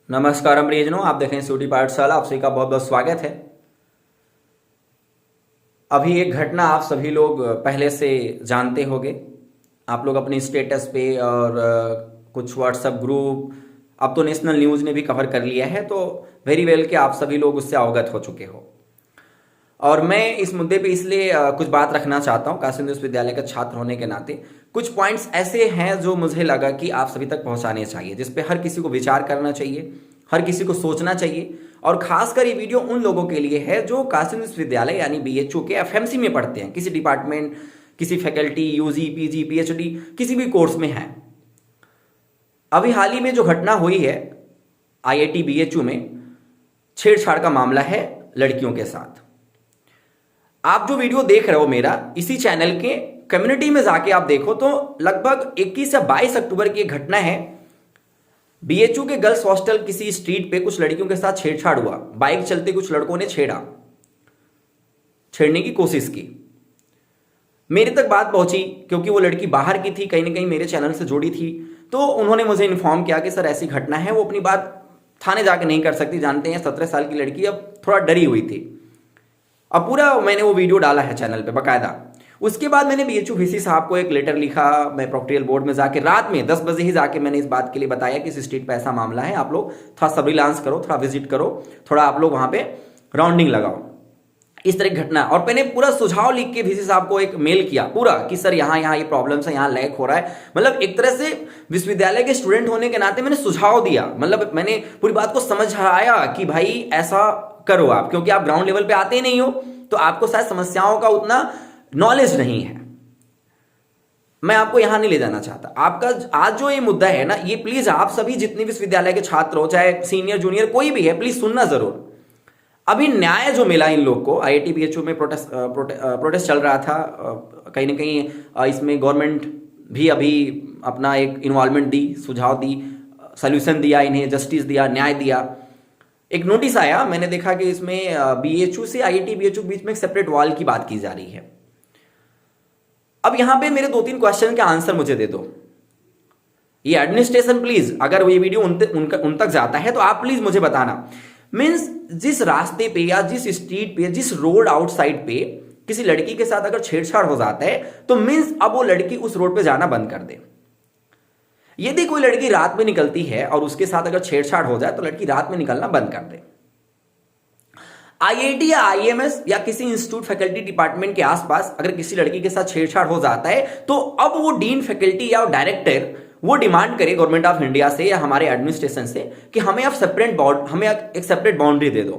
नमस्कार प्रियजनों, आप देखें सूटी पाठशाला। आप सभी का बहुत बहुत स्वागत है। अभी एक घटना आप सभी लोग पहले से जानते होंगे। आप लोग अपनी स्टेटस पे और कुछ व्हाट्सएप ग्रुप, अब तो नेशनल न्यूज़ ने भी कवर कर लिया है, तो वेरी वेल कि आप सभी लोग उससे अवगत हो चुके हो। और मैं इस मुद्दे पे इसलिए कुछ बात रखना चाहता हूँ, काशी विश्वविद्यालय का छात्र होने के नाते। कुछ पॉइंट्स ऐसे हैं जो मुझे लगा कि आप सभी तक पहुंचाने चाहिए, जिस पे हर किसी को विचार करना चाहिए, हर किसी को सोचना चाहिए। और खासकर ये वीडियो उन लोगों के लिए है जो काशी विश्वविद्यालय यानी बीएचयू के एफएमसी में पढ़ते हैं, किसी डिपार्टमेंट, किसी फैकल्टी, यूजी, पीजी, पीएचडी, किसी भी कोर्स में है। अभी हाल ही में जो घटना हुई है आईआईटी बीएचयू में, छेड़छाड़ का मामला है लड़कियों के साथ। आप जो वीडियो देख रहे हो मेरा, इसी चैनल के कम्युनिटी में जाके आप देखो तो लगभग 21 या 22 अक्टूबर की एक घटना है। बीएचयू के गर्ल्स हॉस्टल किसी स्ट्रीट पे कुछ लड़कियों के साथ छेड़छाड़ हुआ। बाइक चलते कुछ लड़कों ने छेड़ने की कोशिश की। मेरे तक बात पहुंची क्योंकि वो लड़की बाहर की थी, कहीं ना कहीं मेरे चैनल से जुड़ी थी। तो उन्होंने मुझे इन्फॉर्म किया कि सर ऐसी घटना है। वो अपनी बात थाने जाके नहीं कर सकती, जानते हैं 17 साल की लड़की, अब थोड़ा डरी हुई थी। अब पूरा मैंने वो वीडियो डाला है चैनल पे बाकायदा। उसके बाद मैंने बीएचयू वीसी साहब को एक लेटर लिखा। मैं प्रोक्टोरियल बोर्ड में जाके रात में 10 बजे ही जाके मैंने इस बात के लिए बताया कि इस स्ट्रीट पे ऐसा मामला है, आप लोग थोड़ा सर्विलांस करो, थोड़ा विजिट करो, थोड़ा आप लोग वहां पे राउंडिंग लगाओ। इस तरह की घटना, और मैंने पूरा सुझाव लिख के वीसी साहब को एक मेल किया पूरा कि सर यहाँ यहाँ ये प्रॉब्लम्स है, यहाँ लैग हो रहा है। मतलब एक तरह से विश्वविद्यालय के स्टूडेंट होने के नाते मैंने सुझाव दिया, मतलब मैंने पूरी बात को समझाया कि भाई ऐसा करो आप, क्योंकि आप ग्राउंड लेवल पे आते ही नहीं हो तो आपको शायद समस्याओं का उतना नॉलेज नहीं है। मैं आपको यहां नहीं ले जाना चाहता। आपका आज जो ये मुद्दा है ना, ये प्लीज आप सभी जितने विश्वविद्यालय के छात्र हो, चाहे सीनियर जूनियर कोई भी है, प्लीज सुनना जरूर। अभी न्याय जो मिला इन लोग को, आईआईटी बीएचयू में प्रोटेस्ट चल रहा था, कहीं ना कहीं इसमें गवर्नमेंट भी अभी अपना एक इन्वॉल्वमेंट दी, सुझाव दी, सोल्यूशन दिया, इन्हें जस्टिस दिया, न्याय दिया। एक नोटिस आया, मैंने देखा कि इसमें बीएचयू से आईआईटी बीएचयू के बीच में एक सेपरेट वॉल की बात की जा रही है। अब यहां पे मेरे 2-3 क्वेश्चन के आंसर मुझे दे दो। ये एडमिनिस्ट्रेशन प्लीज, अगर ये वीडियो उन तक जाता है तो आप प्लीज मुझे बताना। मीन्स जिस रास्ते पे या जिस स्ट्रीट पे, जिस रोड आउटसाइड पे किसी लड़की के साथ अगर छेड़छाड़ हो जाता है तो मीन्स अब वो लड़की उस रोड पे जाना बंद कर दे। यदि कोई लड़की रात में निकलती है और उसके साथ अगर छेड़छाड़ हो जाए तो लड़की रात में निकलना बंद कर दे। आईआईटी या आईएमएस या किसी इंस्टीट्यूट फैकल्टी डिपार्टमेंट के आसपास अगर किसी लड़की के साथ छेड़छाड़ हो जाता है तो अब वो डीन फैकल्टी या डायरेक्टर वो डिमांड करे गवर्नमेंट ऑफ इंडिया से या हमारे एडमिनिस्ट्रेशन से कि हमें आप हमें एक सेपरेट बाउंड्री दे दो।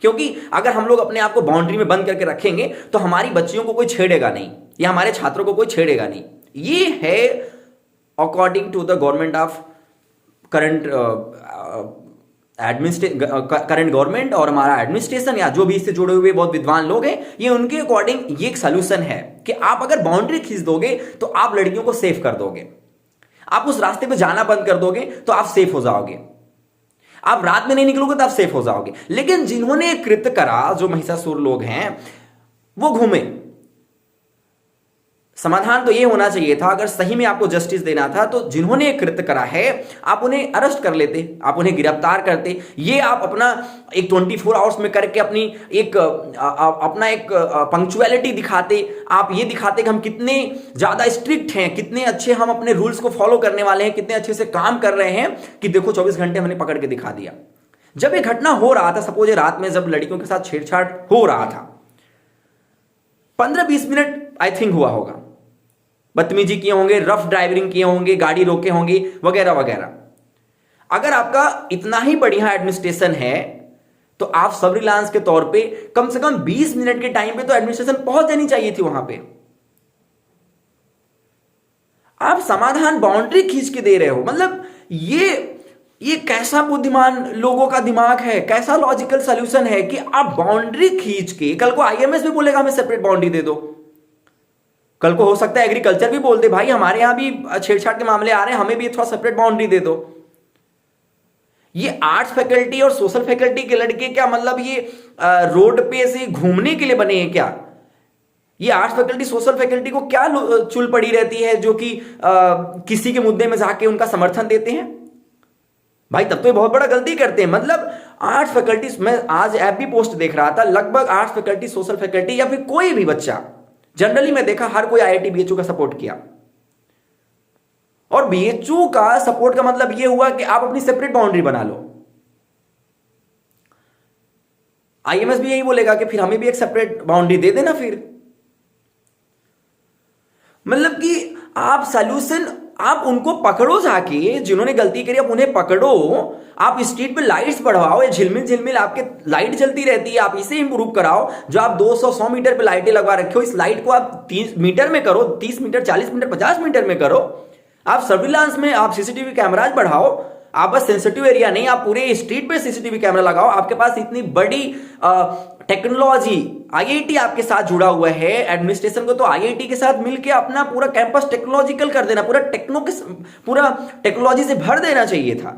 क्योंकि अगर हम लोग अपने आप को बाउंड्री में बंद करके रखेंगे तो हमारी बच्चियों को कोई छेड़ेगा नहीं या हमारे छात्रों को कोई छेड़ेगा नहीं। ये है according to the government of current current government और हमारा एडमिनिस्ट्रेशन या जो भी इससे जुड़े हुए बहुत विद्वान लोग हैं, ये उनके अकॉर्डिंग ये एक सोल्यूशन है कि आप अगर बाउंड्री खींच दोगे तो आप लड़कियों को सेफ कर दोगे, आप उस रास्ते पे जाना बंद कर दोगे तो आप सेफ हो जाओगे, आप रात में नहीं निकलोगे तो आप सेफ हो जाओगे। लेकिन जिन्होंने कृत्य करा, जो महिषासुर लोग हैं, वो घूमे। समाधान तो ये होना चाहिए था, अगर सही में आपको जस्टिस देना था तो जिन्होंने कृत्य करा है आप उन्हें अरेस्ट कर लेते, आप उन्हें गिरफ्तार करते। ये आप अपना एक 24 आवर्स में करके अपनी एक अपना एक पंक्चुअलिटी दिखाते, आप ये दिखाते कि हम कितने ज्यादा स्ट्रिक्ट हैं, कितने अच्छे हम अपने रूल्स को फॉलो करने वाले हैं, कितने अच्छे से काम कर रहे हैं कि देखो 24 घंटे हमने पकड़ के दिखा दिया। जब ये घटना हो रहा था, सपोज रात में जब लड़कियों के साथ छेड़छाड़ हो रहा था, 15-20 मिनट आई थिंक हुआ होगा, बदतमीजी किए होंगे, रफ ड्राइविंग किए होंगे, गाड़ी रोके होंगे वगैरह वगैरह। अगर आपका इतना ही बढ़िया एडमिनिस्ट्रेशन है तो आप सब रिलायंस के तौर पे कम से कम 20 मिनट के टाइम पे तो एडमिनिस्ट्रेशन पहुंच जानी चाहिए थी वहां पे। आप समाधान बाउंड्री खींच के दे रहे हो। मतलब ये कैसा बुद्धिमान लोगों का दिमाग है, कैसा लॉजिकल सॉल्यूशन है कि आप बाउंड्री खींच के, कल को आईएमएस भी बोलेगा हमें सेपरेट बाउंड्री दे दो, कल को हो सकता है एग्रीकल्चर भी बोल दे भाई हमारे यहां भी छेड़छाड़ के मामले आ रहे हैं, हमें भी थोड़ा सेपरेट बाउंड्री दे दो। ये आर्ट्स फैकल्टी और सोशल फैकल्टी के लड़के क्या मतलब ये रोड पे से घूमने के लिए बने हैं क्या? ये आर्ट्स फैकल्टी सोशल फैकल्टी को क्या चुल पड़ी रहती है जो कि किसी के मुद्दे में जाके उनका समर्थन देते हैं? भाई तब तो ये बहुत बड़ा गलती करते हैं। मतलब आर्ट्स फैकल्टी, मैं आज ऐप भी पोस्ट देख रहा था, लगभग आर्ट्स फैकल्टी, सोशल फैकल्टी या फिर कोई भी बच्चा, जनरली मैं देखा हर कोई आईआईटी बीएचयू का सपोर्ट किया। और बीएचयू का सपोर्ट का मतलब यह हुआ कि आप अपनी सेपरेट बाउंड्री बना लो। आईएमएस भी यही बोलेगा कि फिर हमें भी एक सेपरेट बाउंड्री दे देना फिर। मतलब कि आप सॉल्यूशन, आप उनको पकड़ो जाके, जिन्होंने गलती करी आप उन्हें पकड़ो, आप स्ट्रीट पे लाइट्स बढ़वाओ, झिलमिल झिलमिल आपके लाइट जलती रहती है, आप इसे इंप्रूव कराओ। जो आप 200-100 मीटर पे लाइटें लगवा रखे हो, इस लाइट को आप 30 मीटर में करो, 30 मीटर, 40 मीटर, 50 मीटर में करो। आप सर्विलांस में आप सीसीटीवी कैमराज बढ़ाओ। आप बस सेंसिटिव एरिया नहीं, आप पूरे स्ट्रीट पे सीसीटीवी कैमरा लगाओ। आपके पास इतनी बड़ी टेक्नोलॉजी, आईआईटी आपके साथ जुड़ा हुआ है, एडमिनिस्ट्रेशन को तो आईआईटी के साथ मिलकर अपना पूरा कैंपस टेक्नोलॉजिकल कर देना, पूरा टेक्नोलॉजी से भर देना चाहिए था।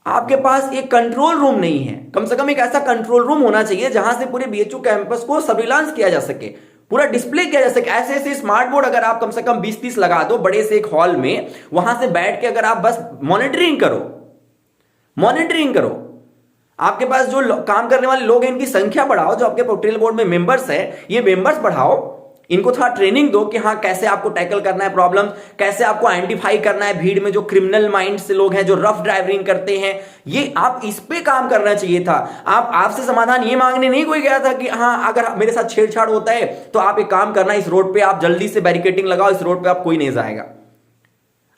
आपके पास एक कंट्रोल रूम नहीं है। कम से कम एक ऐसा कंट्रोल रूम होना चाहिए जहां से पूरे बीएचयू कैंपस को सर्विलांस किया जा सके, पूरा डिस्प्ले किया जा सके। ऐसे ऐसे स्मार्ट बोर्ड अगर आप कम से कम 20-30 लगा दो बड़े से एक हॉल में, वहां से बैठ के अगर आप बस मॉनिटरिंग करो। आपके पास जो काम करने वाले लोग हैं इनकी संख्या बढ़ाओ। जो आपके पोर्टल बोर्ड में मेंबर्स है, ये मेंबर्स बढ़ाओ, इनको थोड़ा ट्रेनिंग दो कि हाँ कैसे आपको टैकल करना है प्रॉब्लम, कैसे आपको आइडेंटिफाई करना है भीड़ में जो क्रिमिनल माइंड से लोग हैं, जो रफ ड्राइविंग करते हैं। ये आप इस पे काम करना चाहिए था। आपसे समाधान ये मांगने नहीं कोई गया था कि हाँ अगर मेरे साथ छेड़छाड़ होता है तो आप एक काम करना, इस रोड पे आप जल्दी से बैरिकेटिंग लगाओ, इस रोड पे आप कोई नहीं जाएगा।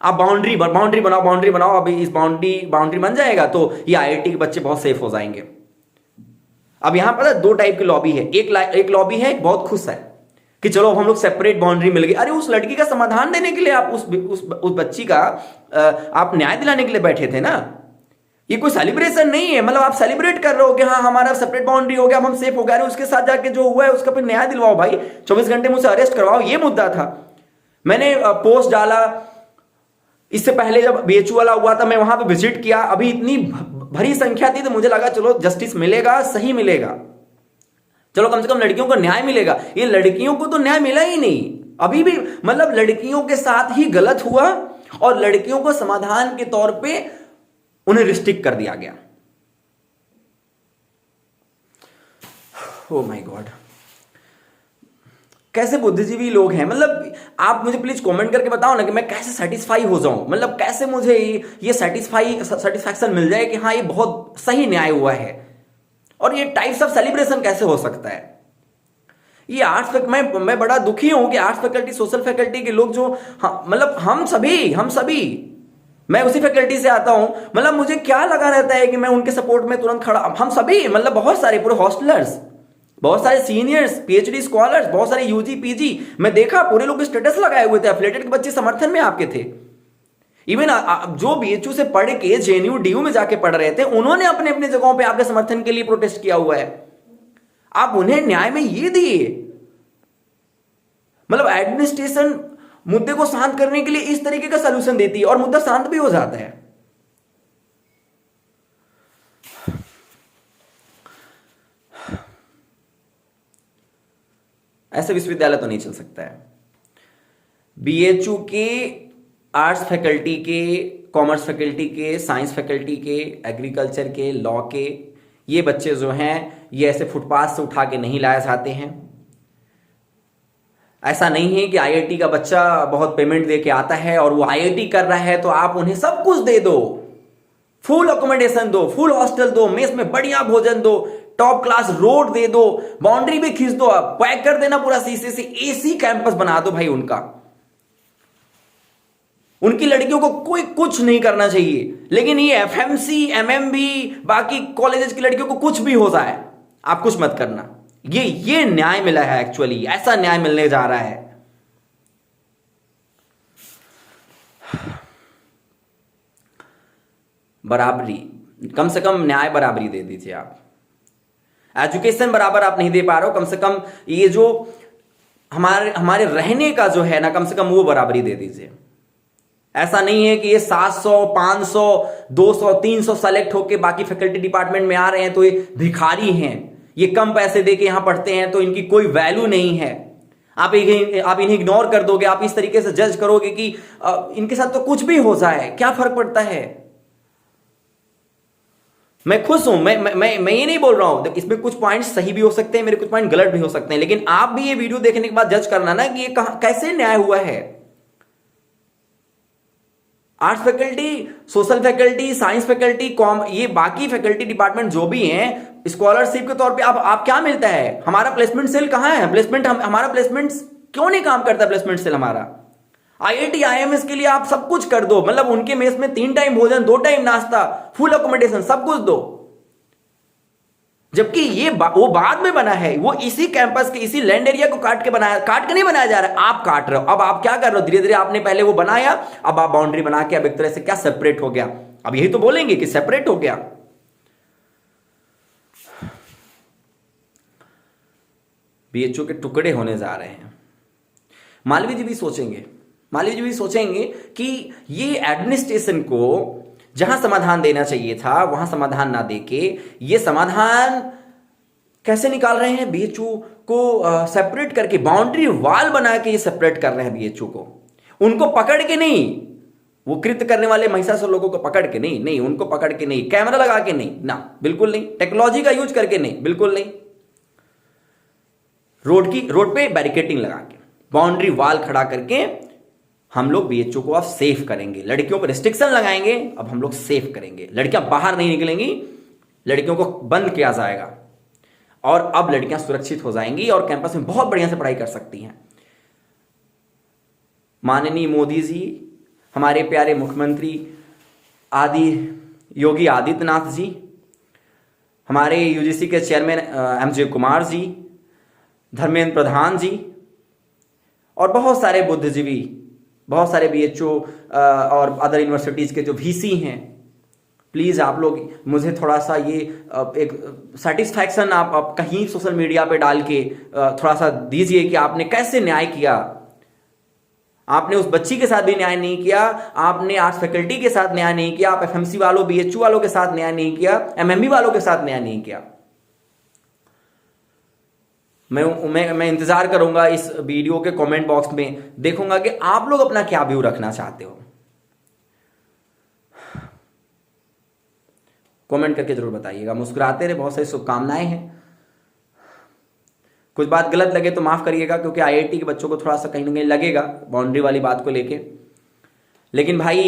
आप बाउंड्री बनाओ। अभी इस बाउंड्री बन जाएगा तो ये आईआईटी के बच्चे बहुत सेफ हो जाएंगे। अब यहां पर 2 टाइप की लॉबी है। एक लॉबी है, एक बहुत खुश है कि चलो हम लोग सेपरेट बाउंड्री मिल गई। अरे उस लड़की का समाधान देने के लिए आप उस बच्ची का आप न्याय दिलाने के लिए बैठे थे ना। ये कोई सेलिब्रेशन नहीं है। मतलब आप सेलिब्रेट कर रहे हो कि हाँ हमारा सेपरेट बाउंड्री हो गया, हम सेफ हो गए। अरे उसके साथ जाके जो हुआ है उसका फिर न्याय दिलवाओ भाई, 24 घंटे मुझसे अरेस्ट करवाओ, ये मुद्दा था। मैंने पोस्ट डाला, इससे पहले जब बीएचयू वाला हुआ था मैं वहां पे विजिट किया, अभी इतनी भरी संख्या थी तो मुझे लगा चलो जस्टिस मिलेगा, सही मिलेगा, चलो कम से कम लड़कियों को न्याय मिलेगा। ये लड़कियों को तो न्याय मिला ही नहीं अभी भी। मतलब लड़कियों के साथ ही गलत हुआ और लड़कियों को समाधान के तौर पे उन्हें रिस्ट्रिक्ट कर दिया गया। ओह माय गॉड, कैसे बुद्धिजीवी लोग हैं। मतलब आप मुझे प्लीज कमेंट करके बताओ ना कि मैं कैसे सेटिस्फाई हो जाऊं। मतलब कैसे मुझे ये सेटिस्फैक्शन मिल जाए कि हाँ ये बहुत सही न्याय हुआ है। और ये टाइप्स ऑफ सेलिब्रेशन कैसे हो सकता है। ये आर्ट्स, मैं बड़ा दुखी हूं कि आर्ट्स फैकल्टी, सोशल फैकल्टी के लोग जो मतलब हम सभी मैं उसी फैकल्टी से आता हूं। मतलब मुझे क्या लगा रहता है कि मैं उनके सपोर्ट में तुरंत खड़ा, हम सभी मतलब बहुत सारे पूरे हॉस्टलर्स, बहुत सारे सीनियर्स, पीएचडी स्कॉलर्स, बहुत सारे यूजी पीजी, मैं देखा पूरे लोग स्टेटस लगाए हुए थे, एफिलिएटेड के बच्चे समर्थन में आपके थे। इवन जो बीएचयू से पढ़ के जेएनयू डीयू में जाके पढ़ रहे थे, उन्होंने अपने अपने जगहों पे आपके समर्थन के लिए प्रोटेस्ट किया हुआ है। आप उन्हें न्याय में ये दिए। मतलब एडमिनिस्ट्रेशन मुद्दे को शांत करने के लिए इस तरीके का सलूशन देती है और मुद्दा शांत भी हो जाता है। ऐसे विश्वविद्यालय तो नहीं चल सकता है। बीएचयू के, आर्ट्स फैकल्टी के, कॉमर्स फैकल्टी के, साइंस फैकल्टी के, एग्रीकल्चर के, लॉ के, ये बच्चे जो हैं ये ऐसे फुटपाथ से उठा के नहीं लाए जाते हैं। ऐसा नहीं है कि आईआईटी का बच्चा बहुत पेमेंट दे के आता है और वो आईआईटी कर रहा है तो आप उन्हें सब कुछ दे दो, फुल अकोमोडेशन दो, फुल हॉस्टल दो, मेस में बढ़िया भोजन दो, टॉप क्लास रोड दे दो, बाउंड्री भी खींच दो, पैक कर देना पूरा शीशे से, एसी कैंपस बना दो भाई उनका। उनकी लड़कियों को कोई कुछ नहीं करना चाहिए। लेकिन ये एफएमसी, एमएमबी, बाकी कॉलेजेस की लड़कियों को कुछ भी हो जाए, आप कुछ मत करना। ये न्याय मिला है, एक्चुअली ऐसा न्याय मिलने जा रहा है। बराबरी, कम से कम न्याय बराबरी दे दीजिए आप। एजुकेशन बराबर आप नहीं दे पा रहे हो, कम से कम ये जो हमारे रहने का जो है ना, कम से कम वो बराबरी दे दीजिए। ऐसा नहीं है कि ये 700, 500, 200, 300 सेलेक्ट होके बाकी फैकल्टी डिपार्टमेंट में आ रहे हैं तो ये भिखारी हैं, ये कम पैसे देके यहां पढ़ते हैं तो इनकी कोई वैल्यू नहीं है। आप इन्हें इग्नोर कर दोगे, आप इस तरीके से जज करोगे कि इनके साथ तो कुछ भी हो जाए, क्या फर्क पड़ता है। मैं खुश हूं, मैं ये नहीं बोल रहा हूं, इसमें कुछ पॉइंट्स सही भी हो सकते हैं, मेरे कुछ पॉइंट गलत भी हो सकते हैं, लेकिन आप भी ये वीडियो देखने के बाद जज करना ना कि ये कैसे न्याय हुआ है। Arts faculty, social faculty, science faculty, ये बाकी फैकल्टी डिपार्टमेंट जो भी हैं, स्कॉलरशिप के तौर पे आप क्या मिलता है। हमारा प्लेसमेंट सेल कहां है, प्लेसमेंट हमारा प्लेसमेंट क्यों नहीं काम करता, प्लेसमेंट सेल हमारा। आईआईटी आईएमएस के लिए आप सब कुछ कर दो, मतलब उनके मेस में 3 टाइम भोजन, 2 टाइम नाश्ता, फुल अकोमोडेशन, सब कुछ दो, जबकि वो बाद में बना है, वो इसी कैंपस के इसी लैंड एरिया को काट के नहीं बनाया जा रहा है, आप काट रहे हो। अब आप क्या कर रहे हो, धीरे धीरे आपने पहले वो बनाया, अब आप बाउंड्री बना के अब एक तरह से क्या सेपरेट हो गया, अब यही तो बोलेंगे कि सेपरेट हो गया। बीएचओ के टुकड़े होने जा रहे हैं। मालवीय जी भी सोचेंगे कि ये एडमिनिस्ट्रेशन को जहां समाधान देना चाहिए था वहां समाधान ना देके ये समाधान कैसे निकाल रहे हैं, बीएचओ को सेपरेट करके, बाउंड्री वॉल बना के ये सेपरेट कर रहे हैं बीएचओ को। उनको पकड़ के नहीं, वो कृत्य करने वाले महिषासुर लोगों को पकड़ के नहीं, उनको पकड़ के नहीं, कैमरा लगा के नहीं, ना बिल्कुल नहीं, टेक्नोलॉजी का यूज करके नहीं, बिल्कुल नहीं, रोड पे बैरिकेटिंग लगा के, बाउंड्री वॉल खड़ा करके हम लोग बीएचओ को अब सेफ करेंगे, लड़कियों पर रिस्ट्रिक्शन लगाएंगे, अब हम लोग सेफ करेंगे, लड़कियां बाहर नहीं निकलेंगी, लड़कियों को बंद किया जाएगा और अब लड़कियां सुरक्षित हो जाएंगी और कैंपस में बहुत बढ़िया से पढ़ाई कर सकती हैं। माननीय मोदी जी, हमारे प्यारे मुख्यमंत्री योगी आदित्यनाथ जी, हमारे यूजीसी के चेयरमैन एमजे कुमार जी, धर्मेंद्र प्रधान जी और बहुत सारे बुद्धिजीवी, बहुत सारे बीएचओ और अदर यूनिवर्सिटीज़ के जो वीसी हैं, प्लीज़ आप लोग मुझे थोड़ा सा ये एक सेटिस्फैक्शन आप कहीं सोशल मीडिया पे डाल के थोड़ा सा दीजिए कि आपने कैसे न्याय किया। आपने उस बच्ची के साथ भी न्याय नहीं किया, आपने आर्ट्स फैकल्टी के साथ न्याय नहीं किया, आप एफएमसी वालों, बीएचओ वालों के साथ न्याय नहीं किया, एमएमबी वालों के साथ न्याय नहीं किया। मैं इंतजार करूंगा इस वीडियो के कमेंट बॉक्स में, देखूंगा कि आप लोग अपना क्या व्यू रखना चाहते हो। कमेंट करके जरूर बताइएगा। मुस्कुराते रहे, बहुत सारी शुभकामनाएं हैं। कुछ बात गलत लगे तो माफ करिएगा, क्योंकि आईआईटी के बच्चों को थोड़ा सा कहीं ना कहीं लगेगा बाउंड्री वाली बात को लेके, लेकिन भाई